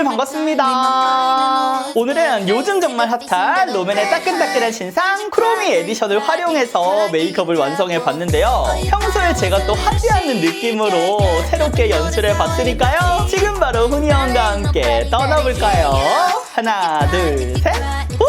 여러분들 반갑습니다. 오늘은 요즘 정말 핫한 롬앤의 따끈따끈한 신상 크로미 에디션을 활용해서 메이크업을 완성해 봤는데요. 평소에 제가 또 하지 않는 느낌으로 새롭게 연출해 봤으니까요. 지금 바로 훈이 형과 함께 떠나볼까요? 하나, 둘, 셋, 후!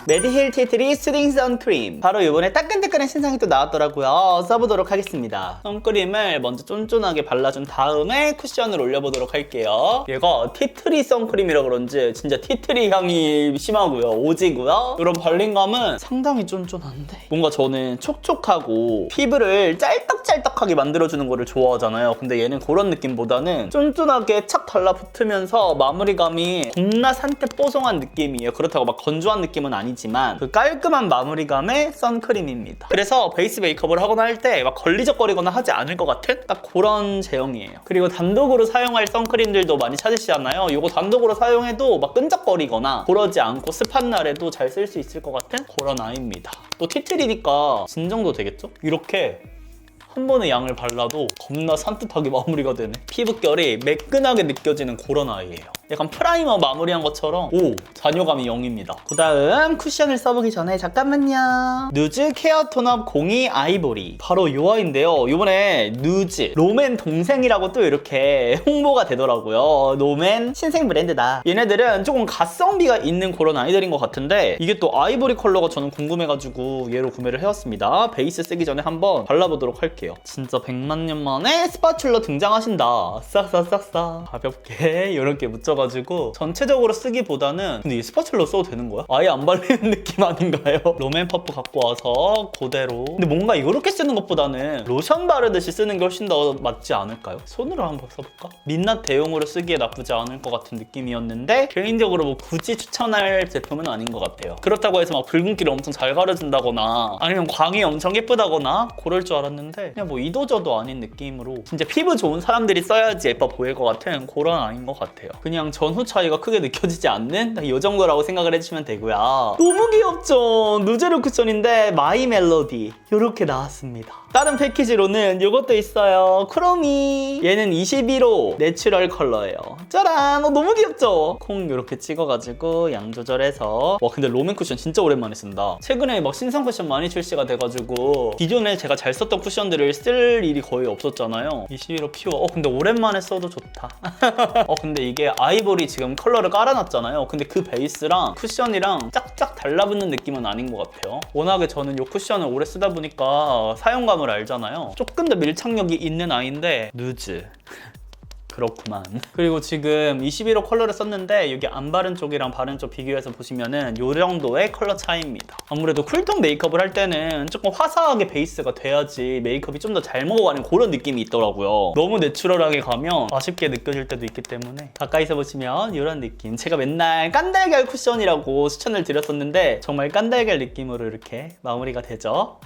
메디힐 티트리 수딩 선크림, 바로 이번에 따끈따끈한 신상이 또 나왔더라고요. 써보도록 하겠습니다. 선크림을 먼저 쫀쫀하게 발라준 다음에 쿠션을 올려보도록 할게요. 얘가 티트리 선크림이라 그런지 진짜 티트리 향이 심하고요. 오지고요. 이런 발림감은 상당히 쫀쫀한데 뭔가 저는 촉촉하고 피부를 짤떡짤떡하게 만들어주는 거를 좋아하잖아요. 근데 얘는 그런 느낌보다는 쫀쫀하게 착 달라붙으면서 마무리감이 겁나 산뜻 뽀송한 느낌이에요. 그렇다고 막 건조한 느낌은 아니지만 그 깔끔한 마무리감의 선크림입니다. 그래서 베이스 메이크업을 하거나 할 때 막 걸리적거리거나 하지 않을 것 같은 딱 그런 제형이에요. 그리고 단독으로 사용할 선크림들도 많이 찾으시잖아요. 이거 단독으로 사용해도 막 끈적거리거나 그러지 않고 습한 날에도 잘 쓸 수 있을 것 같은 그런 아이입니다. 또 티트리니까 진정도 되겠죠? 이렇게 한 번에 양을 발라도 겁나 산뜻하게 마무리가 되네. 피부결이 매끈하게 느껴지는 그런 아이예요. 약간 프라이머 마무리한 것처럼 잔여감이 0입니다. 그 다음 쿠션을 써보기 전에 잠깐만요. 누즈 케어 톤업 02 아이보리, 바로 이 아이인데요. 이번에 누즈 롬앤 동생이라고 또 이렇게 홍보가 되더라고요. 롬앤 신생 브랜드다. 얘네들은 조금 가성비가 있는 그런 아이들인 것 같은데 이게 또 아이보리 컬러가 저는 궁금해가지고 얘로 구매를 해왔습니다. 베이스 쓰기 전에 한번 발라보도록 할게요. 진짜 100만 년 만에 스파츌러 등장하신다. 싹싹싹싹 가볍게 이렇게 묻혀가지고 전체적으로 쓰기보다는, 근데 이 스파츌러 써도 되는 거야? 아예 안 발리는 느낌 아닌가요? 롬앤 퍼프 갖고 와서 그대로. 근데 뭔가 이렇게 쓰는 것보다는 로션 바르듯이 쓰는 게 훨씬 더 맞지 않을까요? 손으로 한번 써볼까? 민낯 대용으로 쓰기에 나쁘지 않을 것 같은 느낌이었는데 개인적으로 뭐 굳이 추천할 제품은 아닌 것 같아요. 그렇다고 해서 막 붉은기를 엄청 잘 가려준다거나 아니면 광이 엄청 예쁘다거나 그럴 줄 알았는데 그냥 뭐 이도저도 아닌 느낌으로 진짜 피부 좋은 사람들이 써야지 예뻐 보일 것 같은 그런 아이인 것 같아요. 그냥 전후 차이가 크게 느껴지지 않는 이 정도라고 생각을 해주시면 되고요. 너무 귀엽죠? 누제르 쿠션인데 마이 멜로디 이렇게 나왔습니다. 다른 패키지로는 이것도 있어요. 크로미. 얘는 21호 내추럴 컬러예요. 짜란! 너무 귀엽죠? 콩 이렇게 찍어가지고 양 조절해서. 와, 근데 롬앤 쿠션 진짜 오랜만에 쓴다. 최근에 막 신상 쿠션 많이 출시가 돼가지고 기존에 제가 잘 썼던 쿠션들을 쓸 일이 거의 없었잖아요. 21호 퓨어. 근데 오랜만에 써도 좋다. 근데 이게 아이보리 지금 컬러를 깔아놨잖아요. 근데 그 베이스랑 쿠션이랑 짝짝 달라붙는 느낌은 아닌 것 같아요. 워낙에 저는 이 쿠션을 오래 쓰다 보니까 사용감을 알잖아요. 조금 더 밀착력이 있는 아이인데 누즈. 그렇구만. 그리고 지금 21호 컬러를 썼는데 여기 안 바른 쪽이랑 바른 쪽 비교해서 보시면은 이 정도의 컬러 차이입니다. 아무래도 쿨톤 메이크업을 할 때는 조금 화사하게 베이스가 돼야지 메이크업이 좀 더 잘 먹어가는 그런 느낌이 있더라고요. 너무 내추럴하게 가면 아쉽게 느껴질 때도 있기 때문에 가까이서 보시면 이런 느낌. 제가 맨날 깐달걀 쿠션이라고 추천을 드렸었는데 정말 깐달걀 느낌으로 이렇게 마무리가 되죠.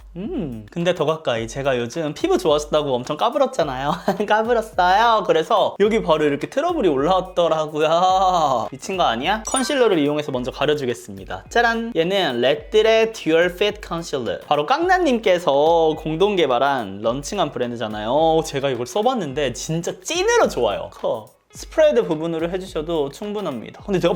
근데 더 가까이, 제가 요즘 피부 좋아졌다고 엄청 까불었잖아요. 까불었어요. 그래서 여기 바로 이렇게 트러블이 올라왔더라고요. 미친 거 아니야? 컨실러를 이용해서 먼저 가려주겠습니다. 짜란! 얘는 레드의 듀얼 핏 컨실러, 바로 깡나님께서 공동 개발한 런칭한 브랜드잖아요. 제가 이걸 써봤는데 진짜 찐으로 좋아요. 스프레드 부분으로 해주셔도 충분합니다. 근데 제가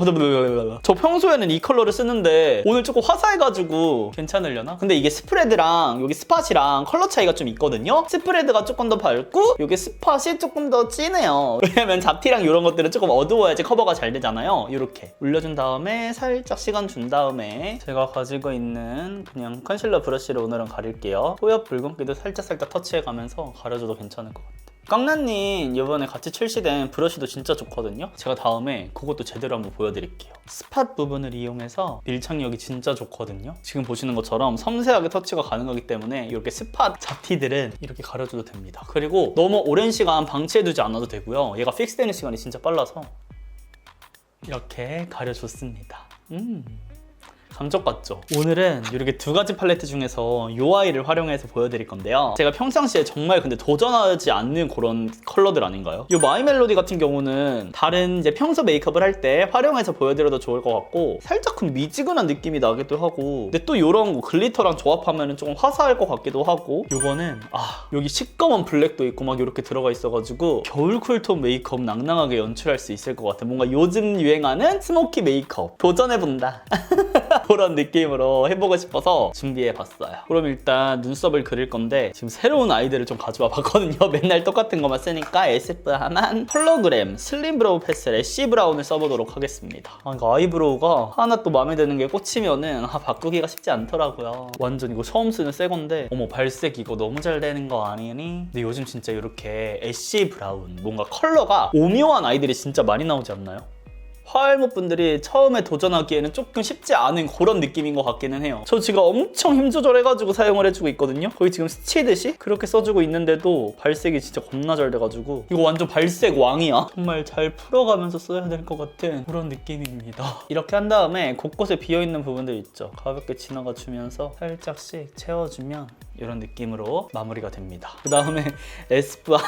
저 평소에는 이 컬러를 쓰는데 오늘 조금 화사해가지고 괜찮으려나? 근데 이게 스프레드랑 여기 스팟이랑 컬러 차이가 좀 있거든요? 스프레드가 조금 더 밝고 여기 스팟이 조금 더 진해요. 왜냐면 잡티랑 이런 것들은 조금 어두워야지 커버가 잘 되잖아요. 이렇게 올려준 다음에 살짝 시간 준 다음에 제가 가지고 있는 그냥 컨실러 브러쉬를 오늘은 가릴게요. 뽀얗 붉은기도 살짝 터치해가면서 가려줘도 괜찮을 것 같아요. 깡나님 이번에 같이 출시된 브러쉬도 진짜 좋거든요. 제가 다음에 그것도 제대로 한번 보여드릴게요. 스팟 부분을 이용해서 밀착력이 진짜 좋거든요. 지금 보시는 것처럼 섬세하게 터치가 가능하기 때문에 이렇게 스팟 잡티들은 이렇게 가려줘도 됩니다. 그리고 너무 오랜 시간 방치해두지 않아도 되고요. 얘가 픽스되는 시간이 진짜 빨라서 이렇게 가려줬습니다. 감쪽 같죠? 오늘은 이렇게 두 가지 팔레트 중에서 이 아이를 활용해서 보여드릴 건데요. 제가 평상시에 정말 근데 도전하지 않는 그런 컬러들 아닌가요? 이 마이 멜로디 같은 경우는 다른 이제 평소 메이크업을 할 때 활용해서 보여드려도 좋을 것 같고 살짝 그 미지근한 느낌이 나기도 하고 근데 또 이런 거 글리터랑 조합하면 조금 화사할 것 같기도 하고 이거는 여기 시꺼먼 블랙도 있고 막 이렇게 들어가 있어가지고 겨울 쿨톤 메이크업 낭낭하게 연출할 수 있을 것 같아. 뭔가 요즘 유행하는 스모키 메이크업 도전해본다. 그런 느낌으로 해보고 싶어서 준비해봤어요. 그럼 일단 눈썹을 그릴 건데 지금 새로운 아이디어를 좀 가져와 봤거든요. 맨날 똑같은 것만 쓰니까 에스쁘아만 컬러그램 슬림 브로우 패슬 애쉬 브라운을 써보도록 하겠습니다. 그러니까 아이브로우가 하나 또 마음에 드는 게 꽂히면은 바꾸기가 쉽지 않더라고요. 완전 이거 처음 쓰는 새 건데 어머 발색 이거 너무 잘 되는 거 아니니? 근데 요즘 진짜 이렇게 애쉬 브라운 뭔가 컬러가 오묘한 아이들이 진짜 많이 나오지 않나요? 화알못 분들이 처음에 도전하기에는 조금 쉽지 않은 그런 느낌인 것 같기는 해요. 저 지금 엄청 힘 조절해가지고 사용을 해주고 있거든요. 거의 지금 스치듯이 그렇게 써주고 있는데도 발색이 진짜 겁나 잘 돼가지고 이거 완전 발색 왕이야. 정말 잘 풀어가면서 써야 될 것 같은 그런 느낌입니다. 이렇게 한 다음에 곳곳에 비어있는 부분들 있죠. 가볍게 지나가 주면서 살짝씩 채워주면 이런 느낌으로 마무리가 됩니다. 그 다음에 에스쁘아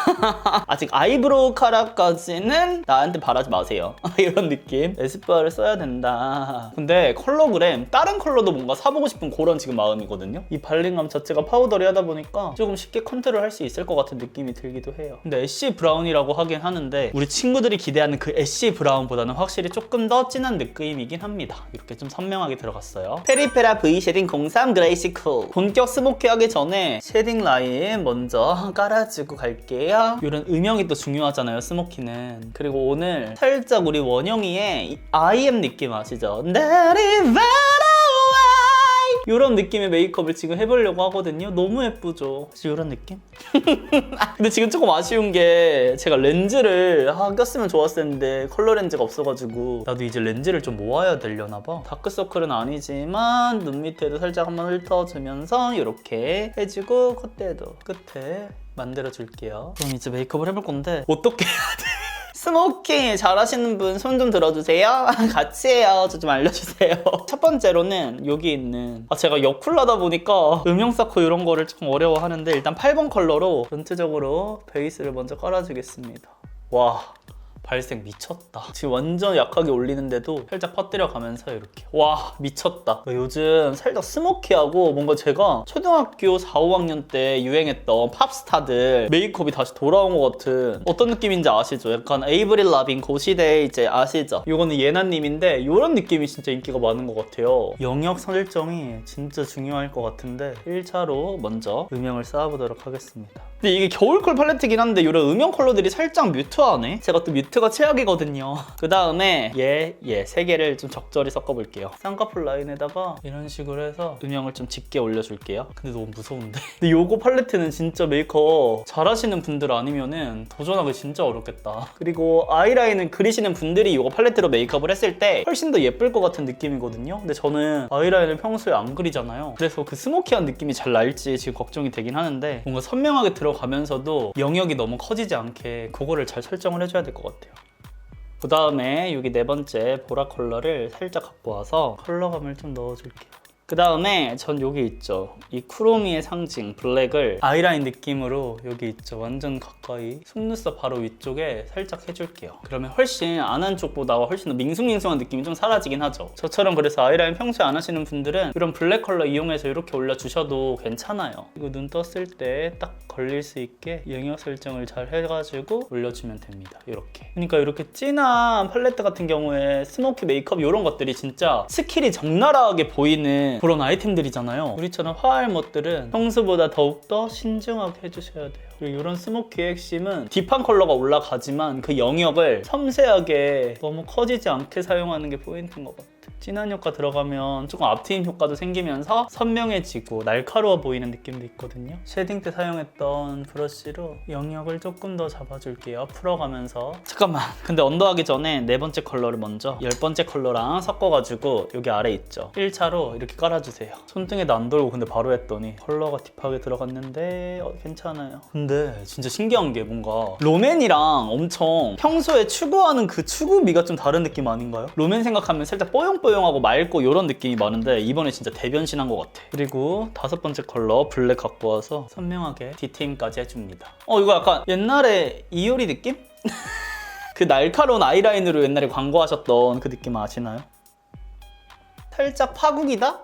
아직 아이브로우 카라까지는 나한테 바라지 마세요. 이런 느낌. 에스쁘아를 써야 된다. 근데 컬러그램 다른 컬러도 뭔가 사보고 싶은 그런 지금 마음이거든요. 이 발림감 자체가 파우더리 하다 보니까 조금 쉽게 컨트롤 할 수 있을 것 같은 느낌이 들기도 해요. 근데 애쉬 브라운이라고 하긴 하는데 우리 친구들이 기대하는 그 애쉬 브라운보다는 확실히 조금 더 진한 느낌이긴 합니다. 이렇게 좀 선명하게 들어갔어요. 페리페라 V 쉐딩 03 그레이시 쿨. 본격 스모키하기 전에 쉐딩 라인 먼저 깔아주고 갈게요. 이런 음영이 또 중요하잖아요, 스모키는. 그리고 오늘 살짝 우리 원영이의 IM 느낌 아시죠? 이런 느낌의 메이크업을 지금 해보려고 하거든요. 너무 예쁘죠? 혹시 이런 느낌? 근데 지금 조금 아쉬운 게 제가 렌즈를 꼈으면 좋았을 텐데 컬러 렌즈가 없어가지고 나도 이제 렌즈를 좀 모아야 되려나 봐. 다크서클은 아니지만 눈 밑에도 살짝 한번 훑어주면서 이렇게 해주고 콧대도 끝에 만들어줄게요. 그럼 이제 메이크업을 해볼 건데 어떻게 해야 돼? 스모키 잘하시는 분 손 좀 들어주세요. 같이 해요. 저 좀 알려주세요. 첫 번째로는 여기 있는 제가 여쿨하다 보니까 음영 쌓고 이런 거를 좀 어려워하는데 일단 8번 컬러로 전체적으로 베이스를 먼저 깔아주겠습니다. 와 발색 미쳤다. 지금 완전 약하게 올리는데도 살짝 퍼뜨려 가면서 이렇게 와 미쳤다. 요즘 살짝 스모키하고 뭔가 제가 초등학교 4, 5학년 때 유행했던 팝스타들 메이크업이 다시 돌아온 것 같은 어떤 느낌인지 아시죠? 약간 에이브릴 라빈 고시대 이제 아시죠? 이거는 예나님인데 이런 느낌이 진짜 인기가 많은 것 같아요. 영역 설정이 진짜 중요할 것 같은데 1차로 먼저 음영을 쌓아보도록 하겠습니다. 근데 이게 겨울쿨 팔레트긴 한데 이런 음영 컬러들이 살짝 뮤트하네? 제가 또 뮤트가 최악이거든요. 그 다음에 세 개를 좀 적절히 섞어볼게요. 쌍꺼풀 라인에다가 이런 식으로 해서 음영을 좀 짙게 올려줄게요. 근데 너무 무서운데? 근데 요거 팔레트는 진짜 메이크업 잘하시는 분들 아니면은 도전하기 진짜 어렵겠다. 그리고 아이라인을 그리시는 분들이 요거 팔레트로 메이크업을 했을 때 훨씬 더 예쁠 것 같은 느낌이거든요. 근데 저는 아이라인을 평소에 안 그리잖아요. 그래서 그 스모키한 느낌이 잘 날지 지금 걱정이 되긴 하는데 뭔가 선명하게 들어가면서도 영역이 너무 커지지 않게 그거를 잘 설정을 해줘야 될 것 같아요. 그 다음에 여기 네 번째 보라 컬러를 살짝 갖고 와서 컬러감을 좀 넣어줄게요. 그 다음에 전 여기 있죠. 이 쿠로미의 상징 블랙을 아이라인 느낌으로 여기 있죠. 완전 가까이 속눈썹 바로 위쪽에 살짝 해줄게요. 그러면 훨씬 안 한 쪽보다 훨씬 더 밍숭밍숭한 느낌이 좀 사라지긴 하죠. 저처럼 그래서 아이라인 평소에 안 하시는 분들은 이런 블랙 컬러 이용해서 이렇게 올려주셔도 괜찮아요. 이거 눈 떴을 때 딱 걸릴 수 있게 영역 설정을 잘 해가지고 올려주면 됩니다. 이렇게. 그러니까 이렇게 진한 팔레트 같은 경우에 스모키 메이크업 이런 것들이 진짜 스킬이 적나라하게 보이는 그런 아이템들이잖아요. 우리처럼 화할 멋들은 평소보다 더욱더 신중하게 해주셔야 돼요. 그리고 이런 스모키의 핵심은 딥한 컬러가 올라가지만 그 영역을 섬세하게 너무 커지지 않게 사용하는 게 포인트인 것 같아요. 진한 효과 들어가면 조금 앞트임 효과도 생기면서 선명해지고 날카로워 보이는 느낌도 있거든요. 쉐딩 때 사용했던 브러쉬로 영역을 조금 더 잡아줄게요. 풀어가면서. 잠깐만, 근데 언더하기 전에 네 번째 컬러를 먼저 10번째 컬러랑 섞어가지고 여기 아래 있죠. 1차로 이렇게 깔아주세요. 손등에도 안 돌고 근데 바로 했더니 컬러가 딥하게 들어갔는데 괜찮아요. 근데 진짜 신기한 게 뭔가 롬앤이랑 엄청 평소에 추구하는 그 추구미가 좀 다른 느낌 아닌가요? 롬앤 생각하면 살짝 뽀용 뽀용뽀용하고 맑고 이런 느낌이 많은데 이번에 진짜 대변신한 것 같아. 그리고 5번째 컬러 블랙 갖고 와서 선명하게 디테일까지 해줍니다. 이거 약간 옛날에 이효리 느낌? 그 날카로운 아이라인으로 옛날에 광고하셨던 그 느낌 아시나요? 살짝 파국이다?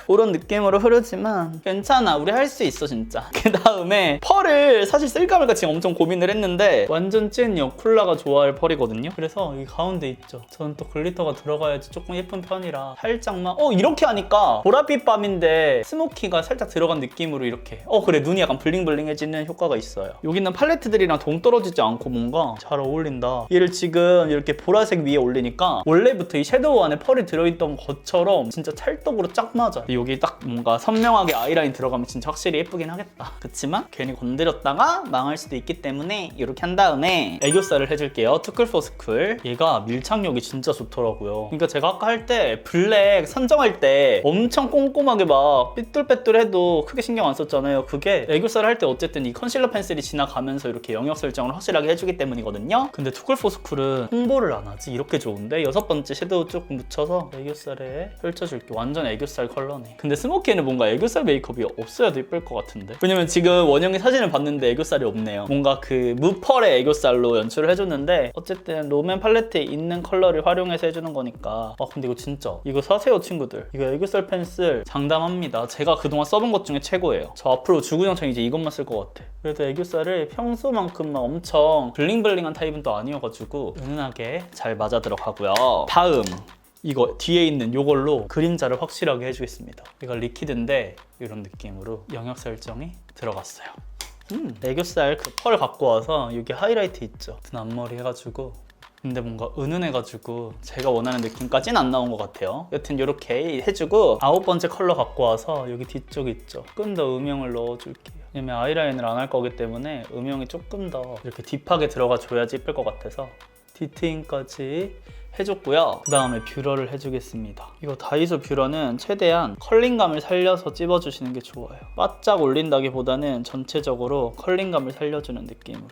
그런 느낌으로 흐르지만 괜찮아, 우리 할 수 있어 진짜. 그 다음에 펄을 사실 쓸까 말까 지금 엄청 고민을 했는데 완전 찐 쿨라가 좋아할 펄이거든요. 그래서 이 가운데 있죠, 저는 또 글리터가 들어가야지 조금 예쁜 편이라 살짝만 이렇게 하니까 보랏빛 밤인데 스모키가 살짝 들어간 느낌으로 이렇게 그래, 눈이 약간 블링블링해지는 효과가 있어요. 여기 있는 팔레트들이랑 동떨어지지 않고 뭔가 잘 어울린다. 얘를 지금 이렇게 보라색 위에 올리니까 원래부터 이 섀도우 안에 펄이 들어있던 것처럼 진짜 찰떡으로 짝 맞아. 여기 딱 뭔가 선명하게 아이라인 들어가면 진짜 확실히 예쁘긴 하겠다. 그치만 괜히 건드렸다가 망할 수도 있기 때문에 이렇게 한 다음에 애교살을 해줄게요. 투쿨포스쿨. 얘가 밀착력이 진짜 좋더라고요. 그러니까 제가 아까 할 때 블랙 선정할 때 엄청 꼼꼼하게 막 삐뚤빼뚤해도 크게 신경 안 썼잖아요. 그게 애교살을 할 때 어쨌든 이 컨실러 펜슬이 지나가면서 이렇게 영역 설정을 확실하게 해주기 때문이거든요. 근데 투쿨포스쿨은 홍보를 안 하지. 이렇게 좋은데 6번째 섀도우 조금 묻혀서 애교살에 펼쳐줄게. 완전 애교살 컬러네. 근데 스모키에는 뭔가 애교살 메이크업이 없어야 더 예쁠 것 같은데. 왜냐면 지금 원영이 사진을 봤는데 애교살이 없네요. 뭔가 그 무펄의 애교살로 연출을 해줬는데 어쨌든 롬앤 팔레트에 있는 컬러를 활용해서 해주는 거니까. 근데 이거 진짜 이거 사세요 친구들. 이거 애교살 펜슬 장담합니다. 제가 그동안 써본 것 중에 최고예요. 저 앞으로 주구장창 이제 이것만 쓸 것 같아. 그래도 애교살을 평소만큼 막 엄청 블링블링한 타입은 또 아니어가지고 은은하게 잘 맞아 들어가고요. 다음 이거 뒤에 있는 이걸로 그림자를 확실하게 해주겠습니다. 이거 리퀴드인데 이런 느낌으로 영역 설정이 들어갔어요. 애교살 그 펄 갖고 와서 여기 하이라이트 있죠? 든 앞머리 해가지고. 근데 뭔가 은은해가지고 제가 원하는 느낌까지는 안 나온 것 같아요. 여튼 이렇게 해주고 9번째 컬러 갖고 와서 여기 뒤쪽 있죠? 조금 더 음영을 넣어줄게요. 왜냐면 아이라인을 안 할 거기 때문에 음영이 조금 더 이렇게 딥하게 들어가 줘야지 예쁠 것 같아서 디테일까지 해줬고요. 그 다음에 뷰러를 해주겠습니다. 이거 다이소 뷰러는 최대한 컬링감을 살려서 찝어주시는 게 좋아요. 바짝 올린다기보다는 전체적으로 컬링감을 살려주는 느낌으로.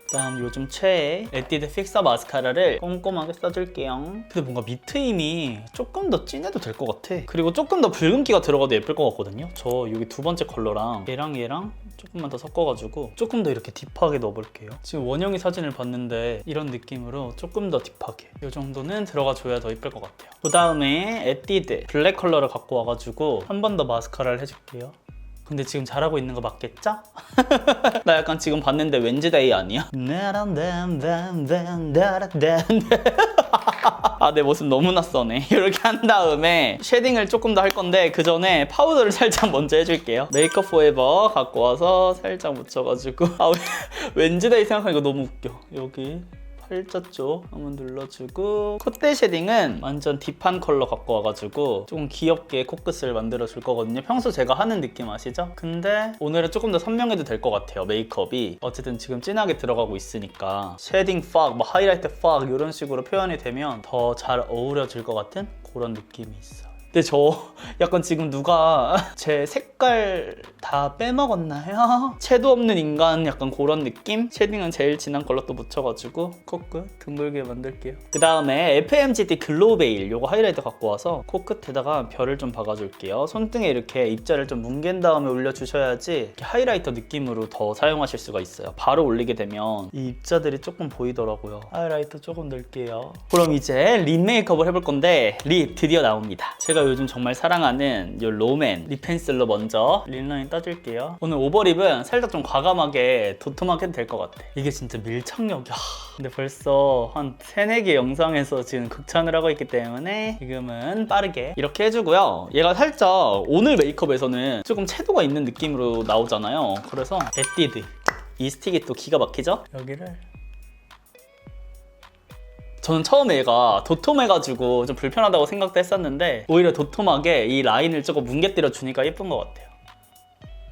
그 다음 요즘 최애 에뛰드 픽서 마스카라를 꼼꼼하게 써줄게요. 근데 뭔가 밑트임이 조금 더 진해도 될 것 같아. 그리고 조금 더 붉은기가 들어가도 예쁠 것 같거든요. 저 여기 2번째 컬러랑 얘랑 조금만 더 섞어가지고 조금 더 이렇게 딥하게 넣어볼게요. 지금 원영이 사진을 봤는데 이런 느낌으로 조금 더 딥하게 이 정도는 들어가줘야 더 예쁠 것 같아요. 그 다음에 에뛰드 블랙 컬러를 갖고 와가지고 한 번 더 마스카라를 해줄게요. 근데 지금 잘하고 있는 거 맞겠죠? 나 약간 지금 봤는데 웬즈데이 아니야? 내 모습 너무나 써네. 이렇게 한 다음에 쉐딩을 조금 더 할 건데 그 전에 파우더를 살짝 먼저 해줄게요. 메이크업 포에버 갖고 와서 살짝 묻혀가지고 웬즈데이 생각하니까 너무 웃겨. 여기 팔자 쪽 한번 눌러주고 콧대 쉐딩은 완전 딥한 컬러 갖고 와가지고 조금 귀엽게 코끝을 만들어줄 거거든요. 평소 제가 하는 느낌 아시죠? 근데 오늘은 조금 더 선명해도 될 것 같아요. 메이크업이 어쨌든 지금 진하게 들어가고 있으니까 쉐딩 팍, 하이라이트 팍 이런 식으로 표현이 되면 더 잘 어우러질 것 같은 그런 느낌이 있어요. 근데 저 약간 지금 누가 제 색깔 다 빼먹었나요? 채도 없는 인간 약간 그런 느낌? 쉐딩은 제일 진한 컬러 또 묻혀가지고 코끝 둥글게 만들게요. 그 다음에 FMGD 글로우 베일 요거 하이라이터 갖고 와서 코끝에다가 별을 좀 박아줄게요. 손등에 이렇게 입자를 좀 뭉갠 다음에 올려주셔야지 이렇게 하이라이터 느낌으로 더 사용하실 수가 있어요. 바로 올리게 되면 이 입자들이 조금 보이더라고요. 하이라이터 조금 넣을게요. 그럼 이제 립 메이크업을 해볼 건데 립 드디어 나옵니다. 제가 요즘 정말 사랑하는 이 롬앤 립 펜슬로 먼저 립라인 따줄게요. 오늘 오버립은 살짝 좀 과감하게 도톰하게 해도 될 것 같아. 이게 진짜 밀착력이야. 근데 벌써 한 3, 4개 영상에서 지금 극찬을 하고 있기 때문에 지금은 빠르게 이렇게 해주고요. 얘가 살짝 오늘 메이크업에서는 조금 채도가 있는 느낌으로 나오잖아요. 그래서 에뛰드 이 스틱이 또 기가 막히죠? 여기를 저는 처음에 얘가 도톰해가지고 좀 불편하다고 생각도 했었는데 오히려 도톰하게 이 라인을 조금 뭉개뜨려 주니까 예쁜 것 같아요.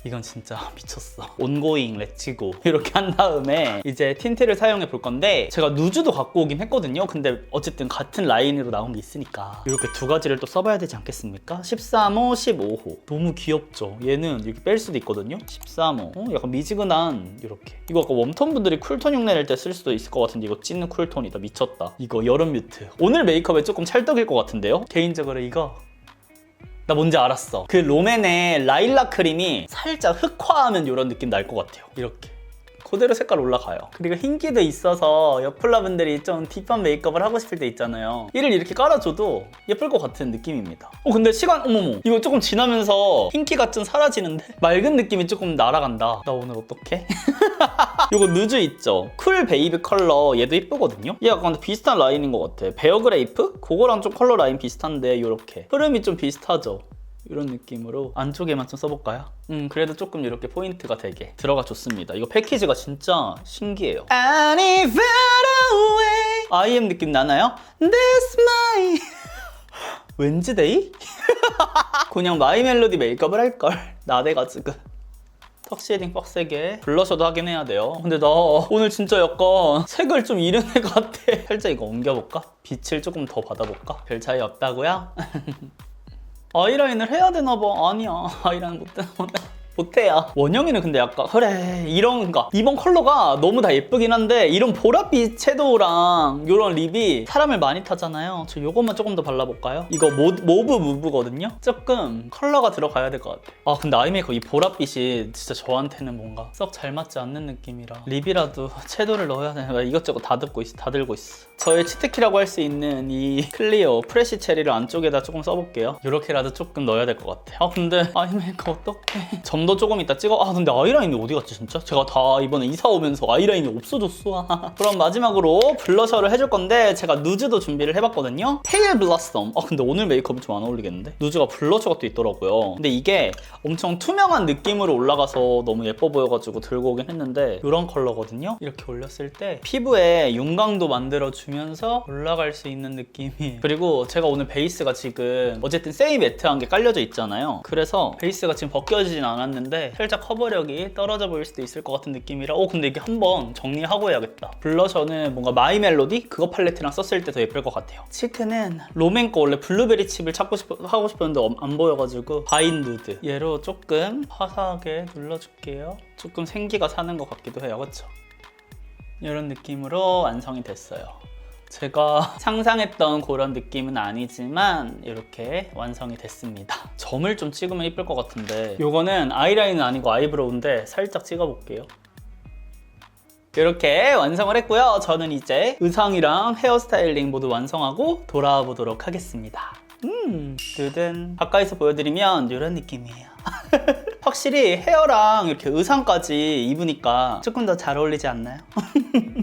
이건 진짜 미쳤어. 온고잉 렛츠고 이렇게 한 다음에 이제 틴트를 사용해 볼 건데 제가 누즈도 갖고 오긴 했거든요. 근데 어쨌든 같은 라인으로 나온 게 있으니까 이렇게 두 가지를 또 써봐야 되지 않겠습니까? 13호, 15호. 너무 귀엽죠? 얘는 이렇게 뺄 수도 있거든요. 13호. 약간 미지근한 이렇게. 이거 아까 웜톤 분들이 쿨톤 흉내 낼 때 쓸 수도 있을 것 같은데 이거 찐 쿨톤이다. 미쳤다. 이거 여름 뮤트. 오늘 메이크업에 조금 찰떡일 것 같은데요? 개인적으로 이거 나 뭔지 알았어. 그 롬앤의 라일락 크림이 살짝 흑화하면 이런 느낌 날 것 같아요. 이렇게 그대로 색깔 올라가요. 그리고 흰기도 있어서 여플라 분들이 좀 딥한 메이크업을 하고 싶을 때 있잖아요. 이를 이렇게 깔아줘도 예쁠 것 같은 느낌입니다. 근데 시간 어머머 이거 조금 지나면서 흰기가 좀 사라지는데 맑은 느낌이 조금 날아간다. 나 오늘 어떡해? 이거 누즈 있죠? 쿨 베이비 컬러 얘도 예쁘거든요? 얘 약간 비슷한 라인인 것 같아. 베어그레이프? 그거랑 좀 컬러 라인 비슷한데 이렇게 흐름이 좀 비슷하죠? 이런 느낌으로 안쪽에만 좀 써볼까요? 그래도 조금 이렇게 포인트가 되게 들어가 좋습니다. 이거 패키지가 진짜 신기해요. IM 느낌 나나요? That's my 웬즈데이? 그냥 마이 멜로디 메이크업을 할걸. 나대가지고. 턱 쉐딩 빡세게 블러셔도 하긴 해야 돼요. 근데 나 오늘 진짜 약간 색을 좀 잃은 애 같아. 살짝 이거 옮겨볼까? 빛을 조금 더 받아볼까? 별 차이 없다고요? 아이라인을 해야 되나 봐. 아니야. 아이라인 못 되나 봐. 못해요. 원영이는 근데 약간 그래 그러니까 이번 컬러가 너무 다 예쁘긴 한데 이런 보랏빛 섀도우랑 이런 립이 사람을 많이 타잖아요. 저 요것만 조금 더 발라볼까요? 이거 모브 무브거든요? 조금 컬러가 들어가야 될 것 같아요. 아 근데 아이메이크업 이 보랏빛이 진짜 저한테는 뭔가 썩 잘 맞지 않는 느낌이라 립이라도 섀도우를 넣어야 되나 이것저것 다 들고 있어. 저의 치트키라고 할 수 있는 이 클리어 프레쉬 체리를 안쪽에다 조금 써볼게요. 이렇게라도 조금 넣어야 될 것 같아요. 아 근데 아이메이크업 어떡해. 점도 조금 이따 찍어. 아 근데 아이라인이 어디 갔지 진짜? 제가 다 이번에 이사 오면서 아이라인이 없어졌어. 그럼 마지막으로 블러셔를 해줄 건데 제가 누즈도 준비를 해봤거든요. 페일 블러썸. 근데 오늘 메이크업이 좀 안 어울리겠는데? 누즈가 블러셔가 또 있더라고요. 근데 이게 엄청 투명한 느낌으로 올라가서 너무 예뻐 보여가지고 들고 오긴 했는데 이런 컬러거든요? 이렇게 올렸을 때 피부에 윤광도 만들어주면서 올라갈 수 있는 느낌이. 그리고 제가 오늘 베이스가 지금 어쨌든 세이 매트한 게 깔려져 있잖아요. 그래서 베이스가 지금 벗겨지진 않았는데 살짝 커버력이 떨어져 보일 수도 있을 것 같은 느낌이라 근데 이게 한번 정리하고 해야겠다. 블러셔는 뭔가 마이 멜로디? 그거 팔레트랑 썼을 때 더 예쁠 것 같아요. 치크는 롬앤 거 원래 블루베리 칩을 하고 싶었는데 안 보여가지고 바인 누드 얘로 조금 화사하게 눌러줄게요. 조금 생기가 사는 것 같기도 해요. 그쵸? 이런 느낌으로 완성이 됐어요. 제가 상상했던 그런 느낌은 아니지만 이렇게 완성이 됐습니다. 점을 좀 찍으면 예쁠 것 같은데 이거는 아이라인은 아니고 아이브로우인데 살짝 찍어볼게요. 이렇게 완성을 했고요. 저는 이제 의상이랑 헤어스타일링 모두 완성하고 돌아와 보도록 하겠습니다. 뜨든 가까이서 보여드리면 이런 느낌이에요. 확실히 헤어랑 이렇게 의상까지 입으니까 조금 더 잘 어울리지 않나요?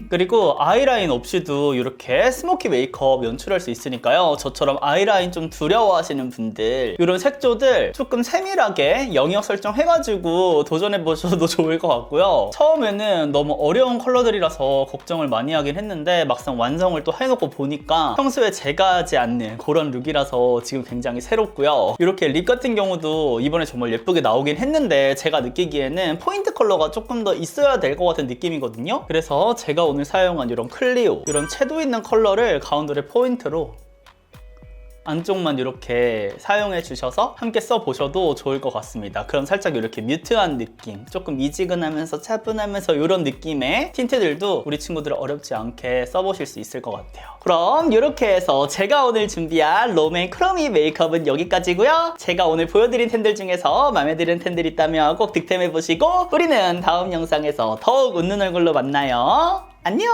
그리고 아이라인 없이도 이렇게 스모키 메이크업 연출할 수 있으니까요. 저처럼 아이라인 좀 두려워하시는 분들 이런 색조들 조금 세밀하게 영역 설정해가지고 도전해보셔도 좋을 것 같고요. 처음에는 너무 어려운 컬러들이라서 걱정을 많이 하긴 했는데 막상 완성을 또 해놓고 보니까 평소에 제가 하지 않는 그런 룩이라서 지금 굉장히 새롭고요. 이렇게 립 같은 경우도 이번에 정말 예쁘게 나오긴 했는데 제가 느끼기에는 포인트 컬러가 조금 더 있어야 될 것 같은 느낌이거든요. 그래서 제가 오늘 사용한 이런 클리오 이런 채도 있는 컬러를 가운데를 포인트로 안쪽만 이렇게 사용해 주셔서 함께 써보셔도 좋을 것 같습니다. 그럼 살짝 이렇게 뮤트한 느낌, 조금 미지근하면서 차분하면서 이런 느낌의 틴트들도 우리 친구들 어렵지 않게 써보실 수 있을 것 같아요. 그럼 이렇게 해서 제가 오늘 준비한 롬앤 크로미 메이크업은 여기까지고요. 제가 오늘 보여드린 템들 중에서 마음에 드는 템들 있다면 꼭 득템해보시고 우리는 다음 영상에서 더욱 웃는 얼굴로 만나요. 안녕!